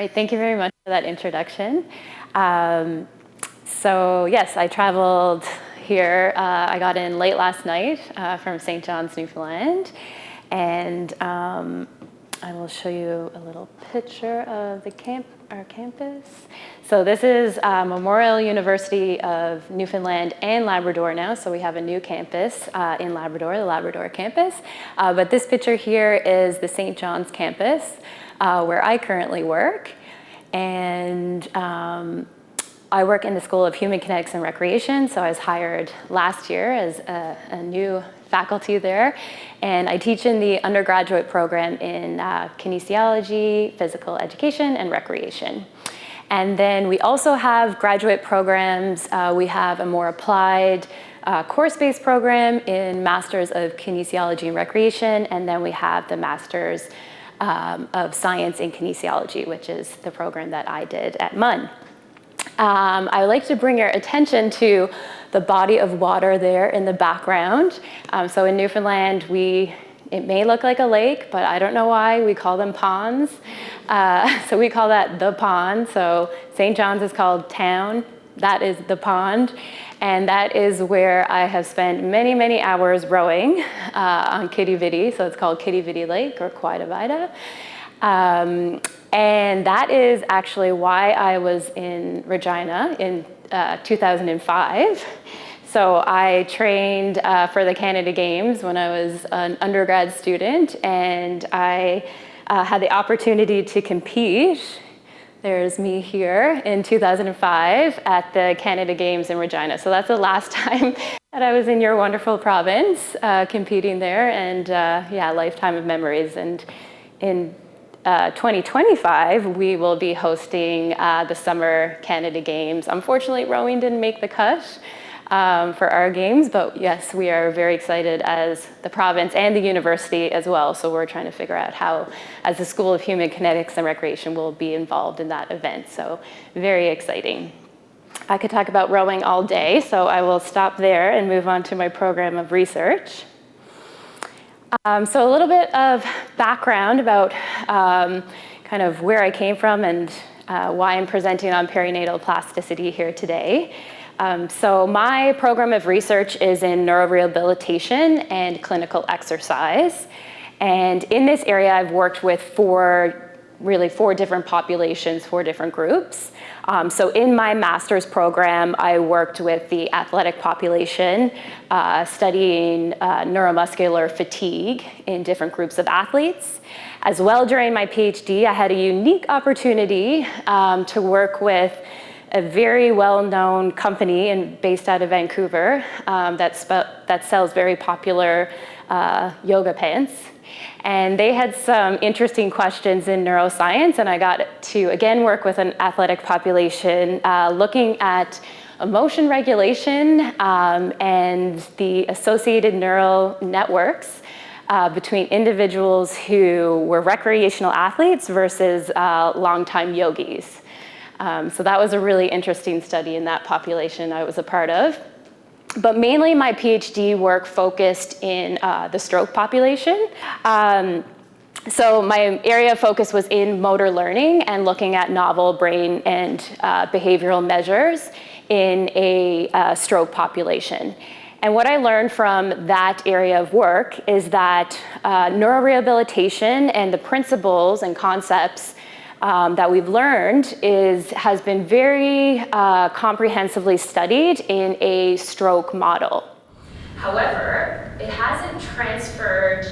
right, thank you very much for that introduction. So yes, I traveled here. I got in late last night from St. John's, Newfoundland, and I will show you a little picture of our campus. So this is Memorial University of Newfoundland and Labrador now, so we have a new campus in Labrador, the Labrador campus. But this picture here is the St. John's campus, where I currently work. And I work in the School of Human Kinetics and Recreation, so I was hired last year as a new faculty there. And I teach in the undergraduate program in kinesiology, physical education, and recreation. And then we also have graduate programs. We have a more applied course-based program in Masters of Kinesiology and Recreation, and then we have the Masters of Science in Kinesiology, which is the program that I did at MUN. I would like to bring your attention to the body of water there in the background. So in Newfoundland, it may look like a lake, but I don't know why we call them ponds. So we call that the pond. So St. John's is called town. That is the pond. And that is where I have spent many, many hours rowing on Kitty Vitty. So it's called Kitty Vitty Lake or Quida Vida. And that is actually why I was in Regina in 2005. So I trained for the Canada Games when I was an undergrad student, and I had the opportunity to compete. There's me here in 2005 at the Canada Games in Regina. So that's the last time that I was in your wonderful province competing there, and yeah, lifetime of memories. And in 2025, we will be hosting the Summer Canada Games. Unfortunately, rowing didn't make the cut for our games, but yes, we are very excited as the province and the university as well. So we're trying to figure out how, as the School of Human Kinetics and Recreation, will be involved in that event. So very exciting. I could talk about rowing all day, so I will stop there and move on to my program of research. So a little bit of background about kind of where I came from and why I'm presenting on perinatal plasticity here today. So my program of research is in neurorehabilitation and clinical exercise. And in this area, I've worked with four different populations, four different groups. So in my master's program, I worked with the athletic population, studying neuromuscular fatigue in different groups of athletes. As well, during my PhD, I had a unique opportunity to work with a very well-known company based out of Vancouver that sells very popular yoga pants. And they had some interesting questions in neuroscience, and I got to, again, work with an athletic population looking at emotion regulation and the associated neural networks between individuals who were recreational athletes versus longtime yogis. So that was a really interesting study in that population I was a part of. But mainly my PhD work focused in the stroke population. So my area of focus was in motor learning and looking at novel brain and behavioral measures in a stroke population. And what I learned from that area of work is that neurorehabilitation and the principles and concepts that we've learned has been very comprehensively studied in a stroke model. However, it hasn't transferred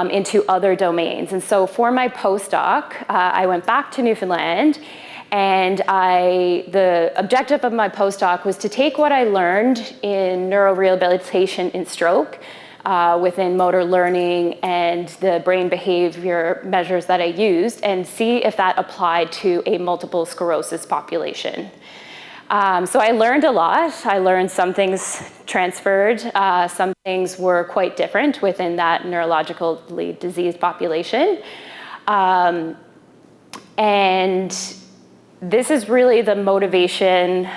into other domains. And so for my postdoc, I went back to Newfoundland, and the objective of my postdoc was to take what I learned in neurorehabilitation in stroke, within motor learning and the brain behavior measures that I used, and see if that applied to a multiple sclerosis population. So I learned a lot. I learned some things transferred, some things were quite different within that neurologically diseased population. And this is really the motivation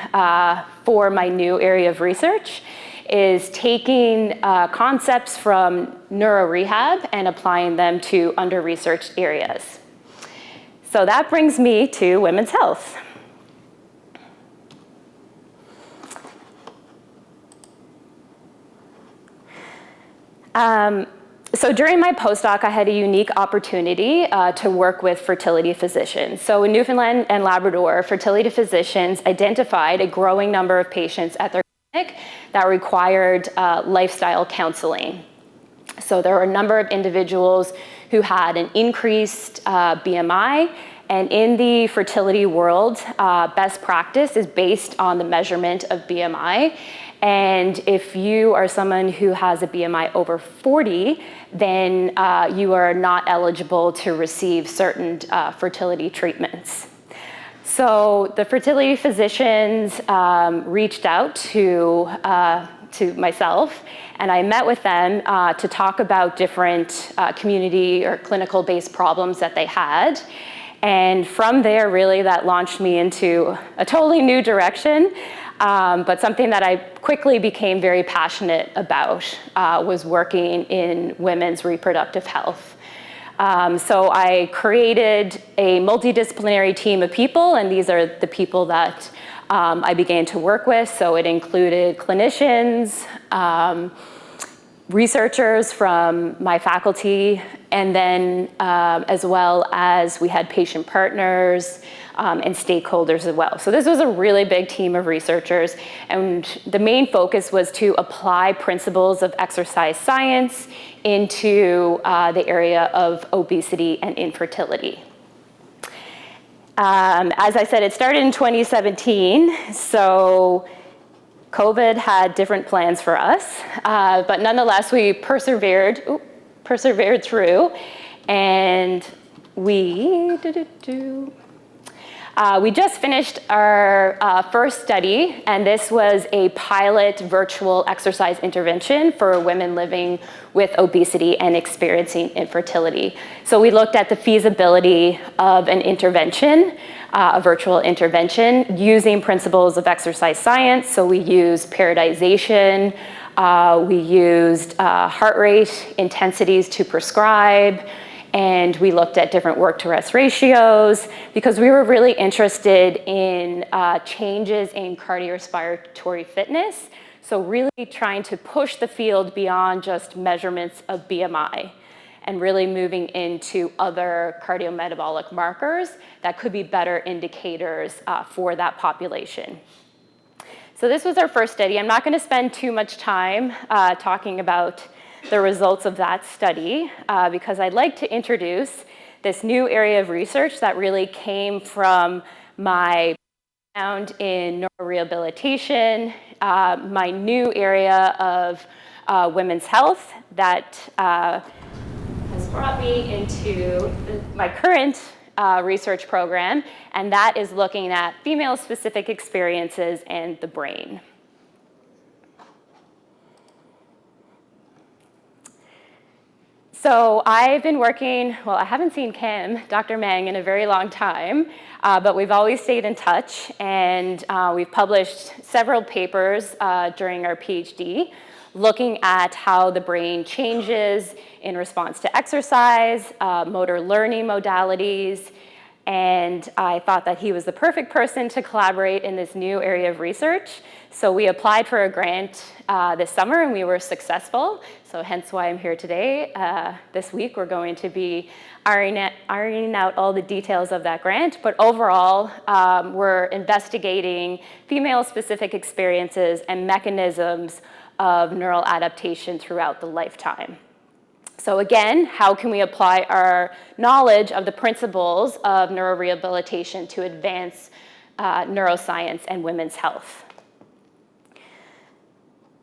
for my new area of research, is taking concepts from neurorehab and applying them to under-researched areas. So that brings me to women's health. So during my postdoc, I had a unique opportunity to work with fertility physicians. So in Newfoundland and Labrador, fertility physicians identified a growing number of patients at their clinic that required lifestyle counseling. So there were a number of individuals who had an increased BMI, and in the fertility world, best practice is based on the measurement of BMI. And if you are someone who has a BMI over 40, then you are not eligible to receive certain fertility treatments. So the fertility physicians reached out to myself, and I met with them to talk about different community or clinical-based problems that they had. And from there, really, that launched me into a totally new direction. But something that I quickly became very passionate about was working in women's reproductive health. So I created a multidisciplinary team of people, and these are the people that I began to work with. So it included clinicians, researchers from my faculty, and then as well as we had patient partners and stakeholders as well. So this was a really big team of researchers, and the main focus was to apply principles of exercise science into the area of obesity and infertility. As I said, it started in 2017, so COVID had different plans for us, but nonetheless, we persevered through, and we just finished our first study, and this was a pilot virtual exercise intervention for women living with obesity and experiencing infertility. So we looked at the feasibility of an intervention, a virtual intervention, using principles of exercise science. So we used periodization, we used heart rate intensities to prescribe, and we looked at different work-to-rest ratios because we were really interested in changes in cardiorespiratory fitness. So really trying to push the field beyond just measurements of BMI and really moving into other cardiometabolic markers that could be better indicators for that population. So this was our first study. I'm not going to spend too much time talking about the results of that study because I'd like to introduce this new area of research that really came from my background in neurorehabilitation, my new area of women's health that has brought me into my current research program, and that is looking at female-specific experiences and the brain. So I've been working, well, I haven't seen Dr. Mang, in a very long time, but we've always stayed in touch, and we've published several papers during our PhD looking at how the brain changes in response to exercise, motor learning modalities, and I thought that he was the perfect person to collaborate in this new area of research. So we applied for a grant this summer, and we were successful. So hence why I'm here today. This week, we're going to be ironing out all the details of that grant. But overall, we're investigating female-specific experiences and mechanisms of neural adaptation throughout the lifetime. So again, how can we apply our knowledge of the principles of neurorehabilitation to advance neuroscience and women's health?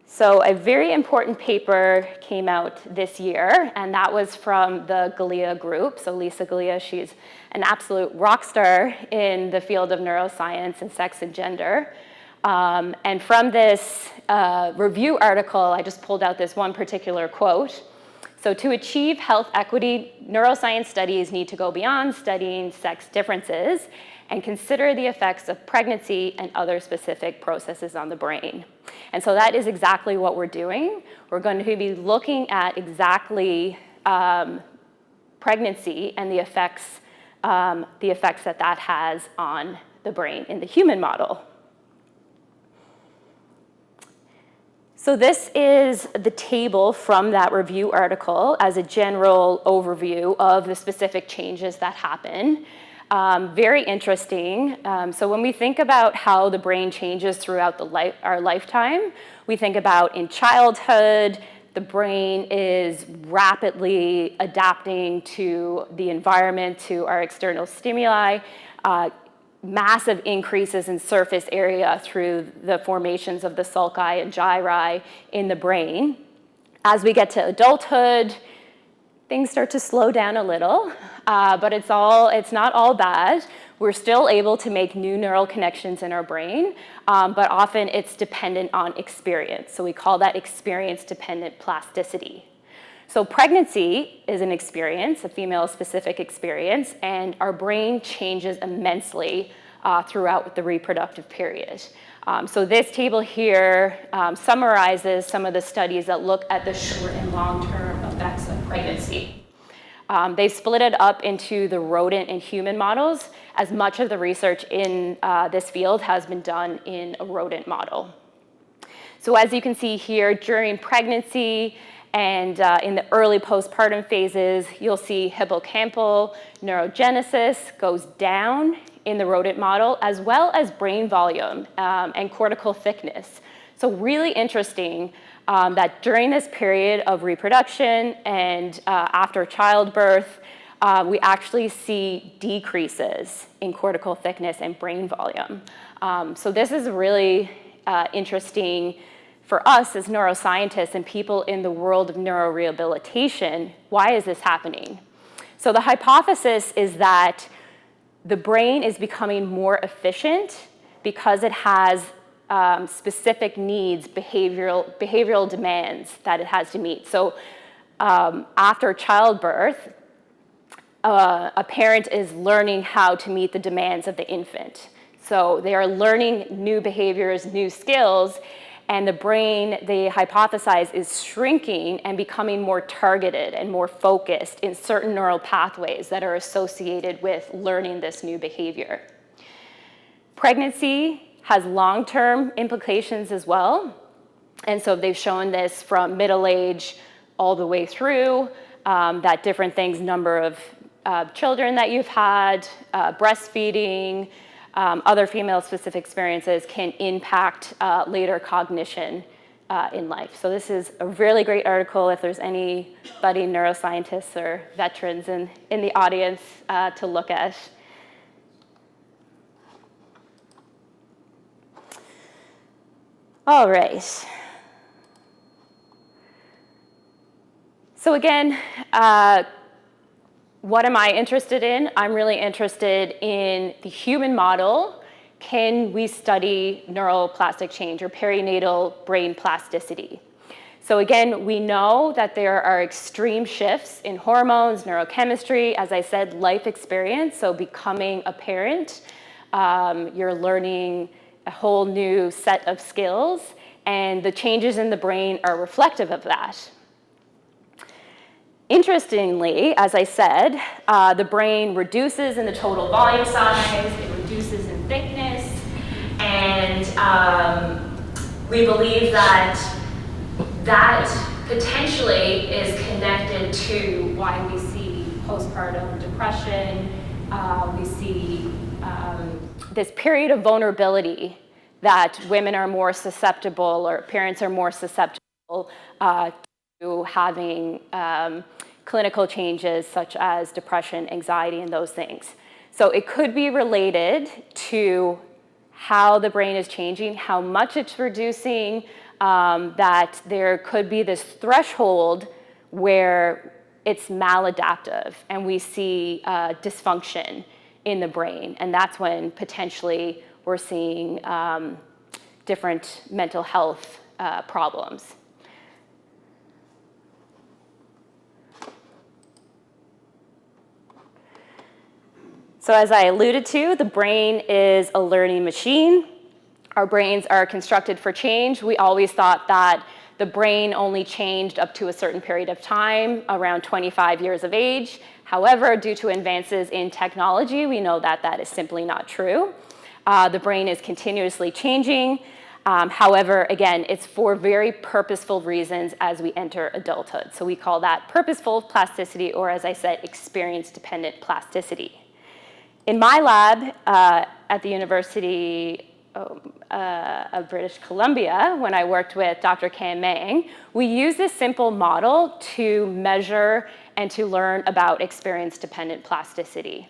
So a very important paper came out this year, and that was from the Galea group. So Lisa Galea, she's an absolute rock star in the field of neuroscience and sex and gender. And from this review article, I just pulled out this one particular quote. So to achieve health equity, neuroscience studies need to go beyond studying sex differences and consider the effects of pregnancy and other specific processes on the brain. And so that is exactly what we're doing. We're going to be looking at exactly pregnancy and the effects the effects that that has on the brain in the human model. So this is the table from that review article as a general overview of the specific changes that happen. Very interesting. So when we think about how the brain changes throughout our lifetime, we think about in childhood, the brain is rapidly adapting to the environment, to our external stimuli, massive increases in surface area through the formations of the sulci and gyri in the brain. As we get to adulthood, things start to slow down a little, but it's not all bad. We're still able to make new neural connections in our brain, but often it's dependent on experience. So we call that experience-dependent plasticity. So pregnancy is an experience, a female-specific experience, and our brain changes immensely throughout the reproductive period. So this table here summarizes some of the studies that look at the short and long-term effects of pregnancy. They split it up into the rodent and human models, as much of the research in this field has been done in a rodent model. So as you can see here, during pregnancy, and in the early postpartum phases, you'll see hippocampal neurogenesis goes down in the rodent model, as well as brain volume and cortical thickness. So really interesting that during this period of reproduction and after childbirth, we actually see decreases in cortical thickness and brain volume. So this is really interesting for us as neuroscientists and people in the world of neurorehabilitation. Why is this happening? So the hypothesis is that the brain is becoming more efficient because it has specific needs, behavioral demands that it has to meet. So after childbirth, a parent is learning how to meet the demands of the infant. So they are learning new behaviors, new skills, and the brain, they hypothesize, is shrinking and becoming more targeted and more focused in certain neural pathways that are associated with learning this new behavior. Pregnancy has long-term implications as well. And so they've shown this from middle age all the way through, that different things, number of children that you've had, breastfeeding, other female-specific experiences can impact later cognition in life. So this is a really great article if there's anybody, neuroscientists or veterans in the audience to look at. All right. So again, what am I interested in? I'm really interested in the human model. Can we study neuroplastic change or perinatal brain plasticity? So again, we know that there are extreme shifts in hormones, neurochemistry, as I said, life experience. So becoming a parent, you're learning a whole new set of skills, and the changes in the brain are reflective of that. Interestingly, as I said, the brain reduces in the total volume size, it reduces in thickness, and we believe that potentially is connected to why we see postpartum depression, we see this period of vulnerability that women are more susceptible or parents are more susceptible to having clinical changes such as depression, anxiety, and those things. So it could be related to how the brain is changing, how much it's reducing, that there could be this threshold where it's maladaptive and we see dysfunction in the brain. And that's when potentially we're seeing different mental health problems. So as I alluded to, the brain is a learning machine. Our brains are constructed for change. We always thought that the brain only changed up to a certain period of time, around 25 years of age. However, due to advances in technology, we know that that is simply not true. The brain is continuously changing. However, again, it's for very purposeful reasons as we enter adulthood. So we call that purposeful plasticity, or as I said, experience-dependent plasticity. In my lab at the University of British Columbia, when I worked with Dr. Cam Mang, we used this simple model to measure and to learn about experience-dependent plasticity.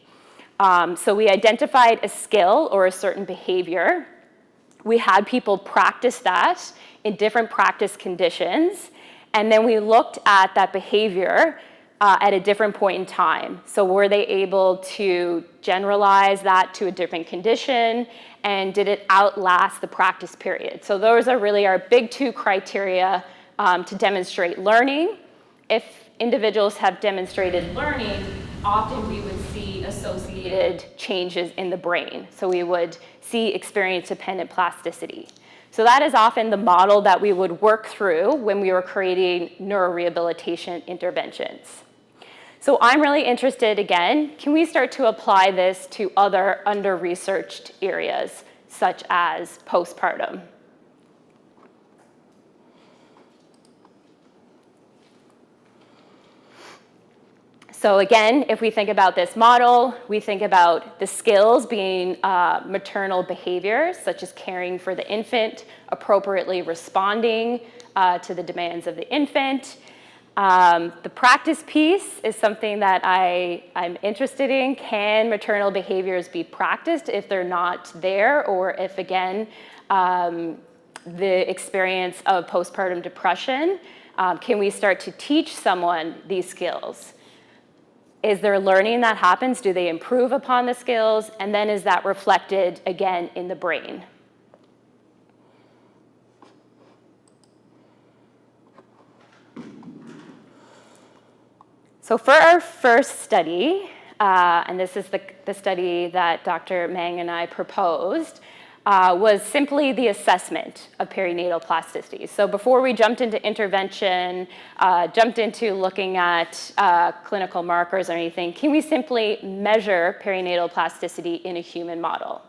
So we identified a skill or a certain behavior. We had people practice that in different practice conditions, and then we looked at that behavior at a different point in time. So were they able to generalize that to a different condition, and did it outlast the practice period? So those are really our big two criteria to demonstrate learning. If individuals have demonstrated learning, often we would see associated changes in the brain. So we would see experience-dependent plasticity. So that is often the model that we would work through when we were creating neurorehabilitation interventions. So I'm really interested, again, can we start to apply this to other under-researched areas, such as postpartum? So again, if we think about this model, we think about the skills being maternal behaviors, such as caring for the infant, appropriately responding to the demands of the infant. The practice piece is something that I'm interested in. Can maternal behaviors be practiced if they're not there, or if, again, the experience of postpartum depression, can we start to teach someone these skills? Is there learning that happens? Do they improve upon the skills? And then is that reflected, again, in the brain? So for our first study, and this is the study that Dr. Mang and I proposed, was simply the assessment of perinatal plasticity. So before we jumped into intervention, jumped into looking at clinical markers or anything, can we simply measure perinatal plasticity in a human model?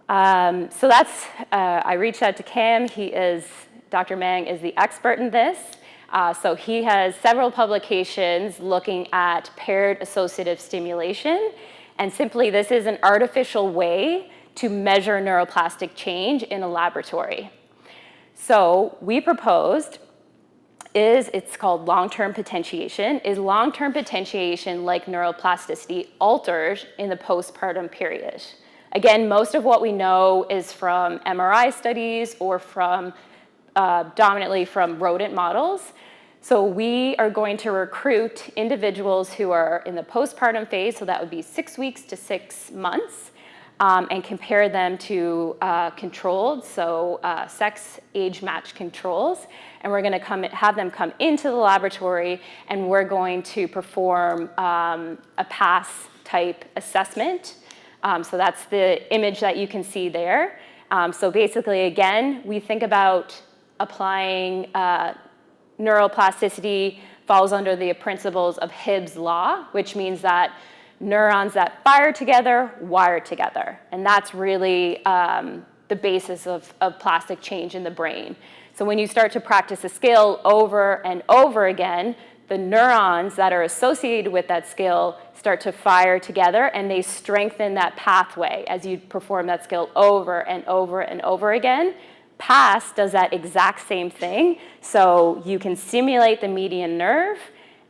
So that's, I reached out to Cam. Dr. Mang is the expert in this. So he has several publications looking at paired associative stimulation. And simply, this is an artificial way to measure neuroplastic change in a laboratory. So we proposed it's called long-term potentiation. Is long-term potentiation, like neuroplasticity, altered in the postpartum period? Again, most of what we know is from MRI studies or from dominantly from rodent models. So we are going to recruit individuals who are in the postpartum phase, so that would be 6 weeks to 6 months, and compare them to controlled, so sex age match controls. And we're going to have them come into the laboratory, and we're going to perform a PASS type assessment. So that's the image that you can see there. So basically, again, we think about applying neuroplasticity falls under the principles of Hibb's law, which means that neurons that fire together wire together. And that's really the basis of plastic change in the brain. So when you start to practice a skill over and over again, the neurons that are associated with that skill start to fire together, and they strengthen that pathway as you perform that skill over and over and over again. PASS does that exact same thing. So you can stimulate the median nerve,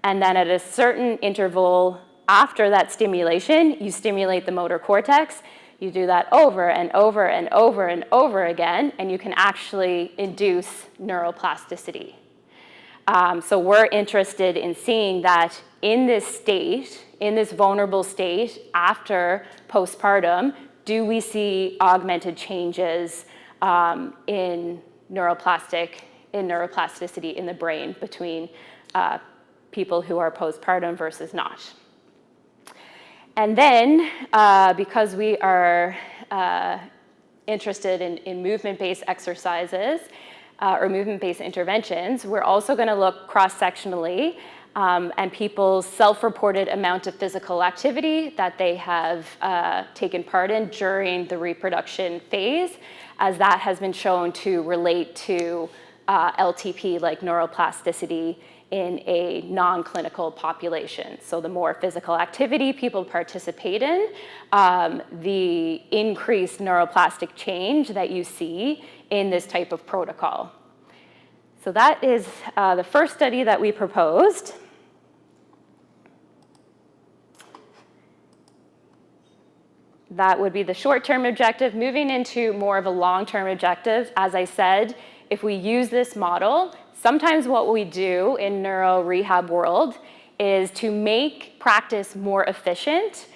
and then at a certain interval after that stimulation, you stimulate the motor cortex. You do that over and over and over and over again, and you can actually induce neuroplasticity. So we're interested in seeing that in this state, in this vulnerable state after postpartum, do we see augmented changes in neuroplasticity in the brain between people who are postpartum versus not. And then, because we are interested in movement-based exercises, or movement-based interventions, we're also going to look cross-sectionally and people's self-reported amount of physical activity that they have taken part in during the reproduction phase, as that has been shown to relate to LTP, like neuroplasticity, in a non-clinical population. So the more physical activity people participate in, the increased neuroplastic change that you see in this type of protocol. So that is the first study that we proposed. That would be the short-term objective. Moving into more of a long-term objective, as I said, if we use this model, sometimes what we do in neuro rehab world is to make practice more efficient,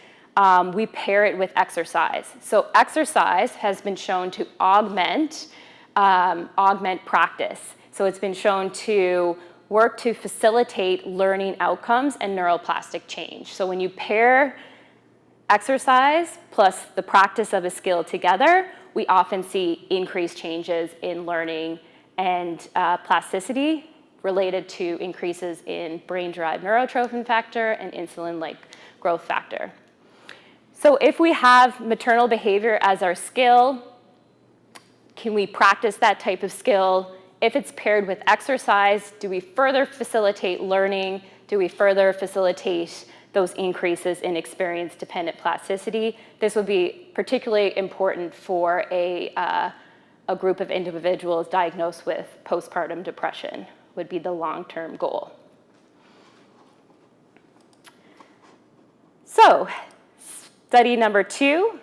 we pair it with exercise. So exercise has been shown to augment practice. So it's been shown to work to facilitate learning outcomes and neuroplastic change. So when you pair exercise plus the practice of a skill together, we often see increased changes in learning and plasticity related to increases in brain-derived neurotrophin factor and insulin-like growth factor. So if we have maternal behavior as our skill, can we practice that type of skill? If it's paired with exercise, do we further facilitate learning? Do we further facilitate those increases in experience-dependent plasticity? This would be particularly important for a group of individuals diagnosed with postpartum depression, would be the long-term goal. So, study number 2,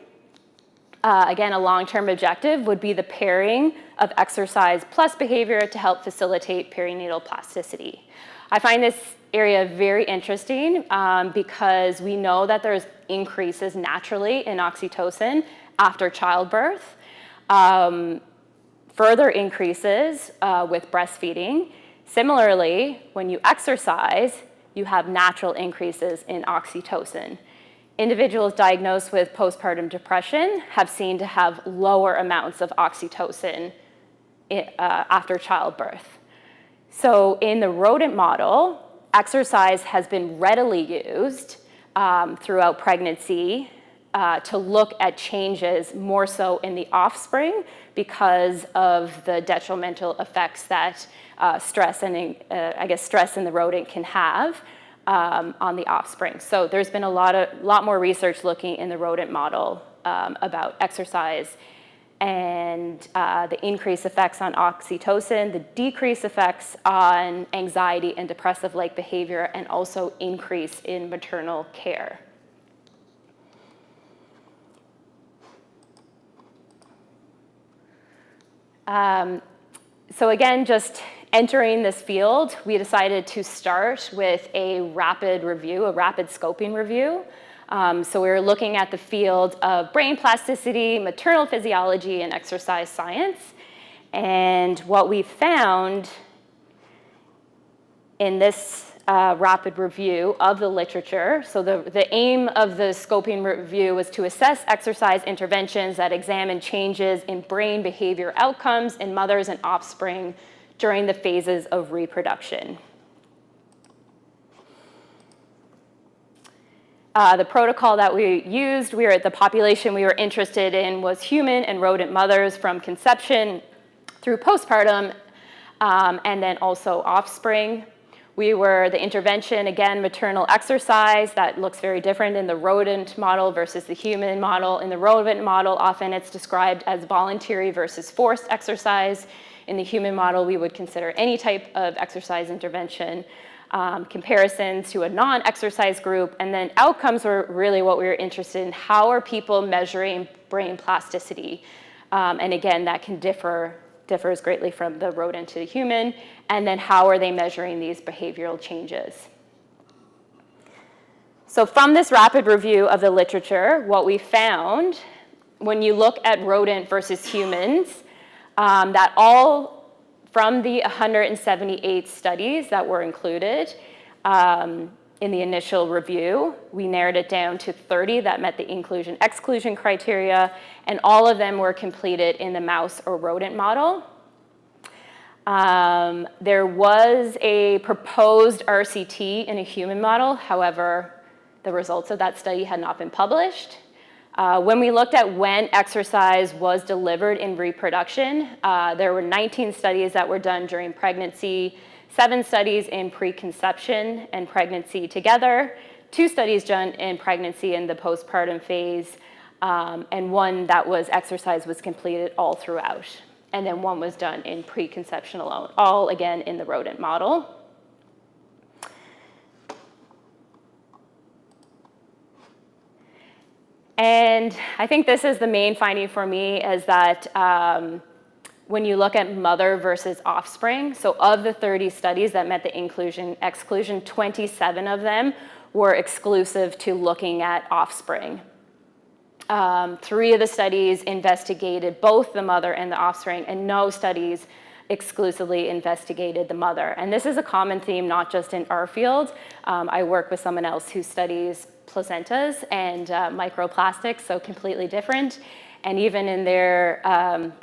again, a long-term objective would be the pairing of exercise plus behavior to help facilitate perinatal plasticity. I find this area very interesting because we know that there's increases naturally in oxytocin after childbirth, further increases with breastfeeding. Similarly, when you exercise, you have natural increases in oxytocin. Individuals diagnosed with postpartum depression have seen to have lower amounts of oxytocin after childbirth. So in the rodent model, exercise has been readily used throughout pregnancy to look at changes more so in the offspring because of the detrimental effects that stress in the rodent can have on the offspring. So there's been a lot more research looking in the rodent model about exercise and the increased effects on oxytocin, the decreased effects on anxiety and depressive-like behavior, and also increase in maternal care. So again, just entering this field, we decided to start with a rapid scoping review. So we were looking at the field of brain plasticity, maternal physiology, and exercise science. And what we found in this rapid review of the literature, so the aim of the scoping review was to assess exercise interventions that examine changes in brain behavior outcomes in mothers and offspring during the phases of reproduction. The protocol that we used, the population we were interested in was human and rodent mothers from conception through postpartum, and then also offspring. The intervention, again, maternal exercise. That looks very different in the rodent model versus the human model. In the rodent model, often it's described as voluntary versus forced exercise. In the human model, we would consider any type of exercise intervention. Comparisons to a non-exercise group, and then outcomes were really what we were interested in. How are people measuring brain plasticity? And again, that can differs greatly from the rodent to the human. And then how are they measuring these behavioral changes? So from this rapid review of the literature, what we found, when you look at rodent versus humans, that all from the 178 studies that were included in the initial review, we narrowed it down to 30 that met the inclusion-exclusion criteria, and all of them were completed in the mouse or rodent model. There was a proposed RCT in a human model. However, the results of that study had not been published. When we looked at when exercise was delivered in reproduction, there were 19 studies that were done during pregnancy, 7 studies in preconception and pregnancy together, 2 studies done in pregnancy in the postpartum phase, and 1 that was exercise was completed all throughout. And then 1 was done in preconception alone, all again in the rodent model. And I think this is the main finding for me, is that when you look at mother versus offspring, so of the 30 studies that met the inclusion-exclusion, 27 of them were exclusive to looking at offspring. 3 of the studies investigated both the mother and the offspring, and no studies exclusively investigated the mother. And this is a common theme, not just in our field. I work with someone else who studies placentas and microplastics, so completely different. And even in their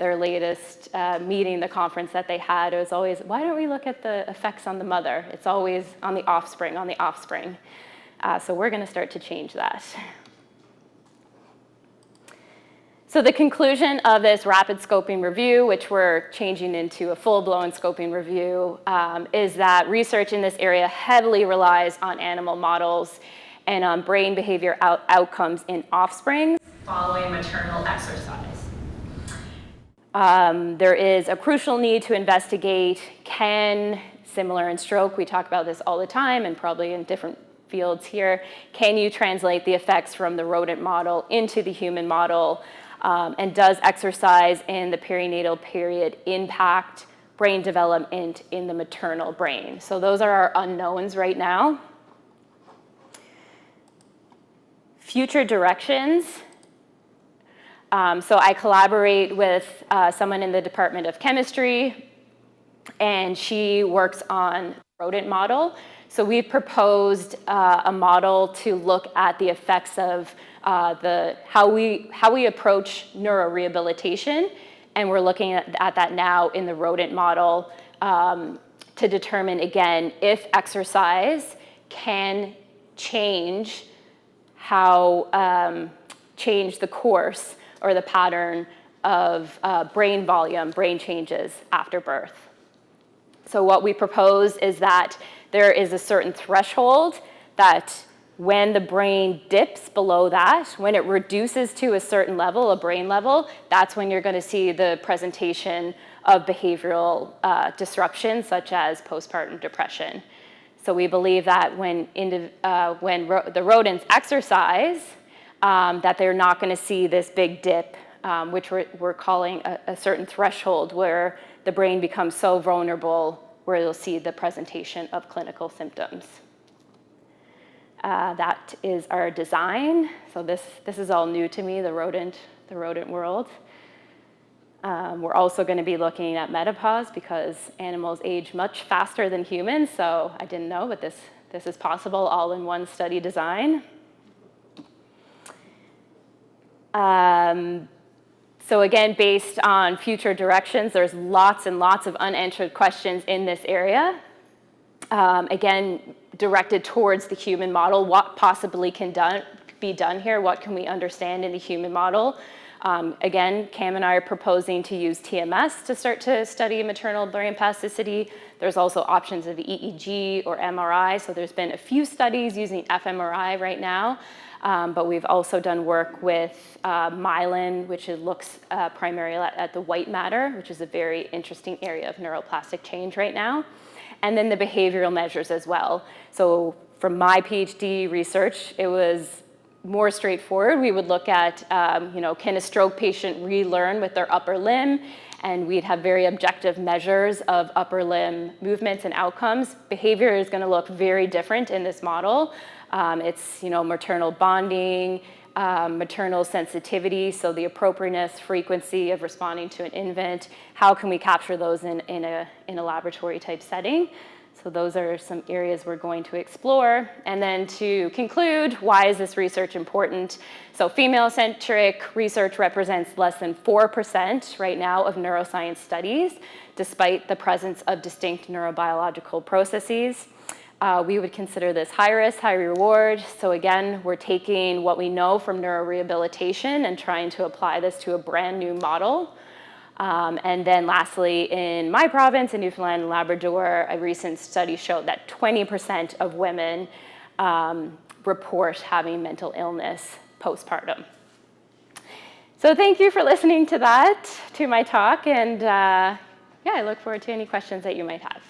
latest meeting, the conference that they had, it was always, why don't we look at the effects on the mother? It's always on the offspring, on the offspring. So we're going to start to change that. So the conclusion of this rapid scoping review, which we're changing into a full-blown scoping review, is that research in this area heavily relies on animal models and on brain behavior outcomes in offspring following maternal exercise. There is a crucial need to investigate, similar in stroke, we talk about this all the time and probably in different fields here, can you translate the effects from the rodent model into the human model? And does exercise in the perinatal period impact brain development in the maternal brain? So those are our unknowns right now. Future directions. So I collaborate with someone in the Department of Chemistry, and she works on rodent model. So we've proposed a model to look at the effects of how we approach neurorehabilitation, and we're looking at that now in the rodent model to determine, again, if exercise can change change the course or the pattern of brain volume, brain changes after birth. So what we propose is that there is a certain threshold that when the brain dips below that, when it reduces to a certain level, a brain level, that's when you're going to see the presentation of behavioral disruptions such as postpartum depression. So we believe that when the rodents exercise, that they're not going to see this big dip, which we're calling a certain threshold where the brain becomes so vulnerable where you'll see the presentation of clinical symptoms. That is our design. So this is all new to me, the rodent world. We're also going to be looking at menopause because animals age much faster than humans, so I didn't know, but this is possible all in one study design. So again, based on future directions, there's lots and lots of unanswered questions in this area. Again, directed towards the human model, what possibly can be done here, what can we understand in the human model? Again, Cam and I are proposing to use TMS to start to study maternal brain plasticity. There's also options of EEG or MRI, so there's been a few studies using fMRI right now, but we've also done work with myelin, which looks primarily at the white matter, which is a very interesting area of neuroplastic change right now, and then the behavioral measures as well. So from my PhD research, it was more straightforward. We would look at, can a stroke patient relearn with their upper limb? And we'd have very objective measures of upper limb movements and outcomes. Behavior is going to look very different in this model. It's, maternal bonding, maternal sensitivity, so the appropriateness, frequency of responding to an infant. How can we capture those in a laboratory type setting? So those are some areas we're going to explore. And then to conclude, why is this research important? So female-centric research represents less than 4% right now of neuroscience studies, despite the presence of distinct neurobiological processes. We would consider this high risk, high reward. So again, we're taking what we know from neurorehabilitation and trying to apply this to a brand new model. And then lastly, in my province, in Newfoundland and Labrador, a recent study showed that 20% of women report having mental illness postpartum. So thank you for listening to my talk, and yeah, I look forward to any questions that you might have.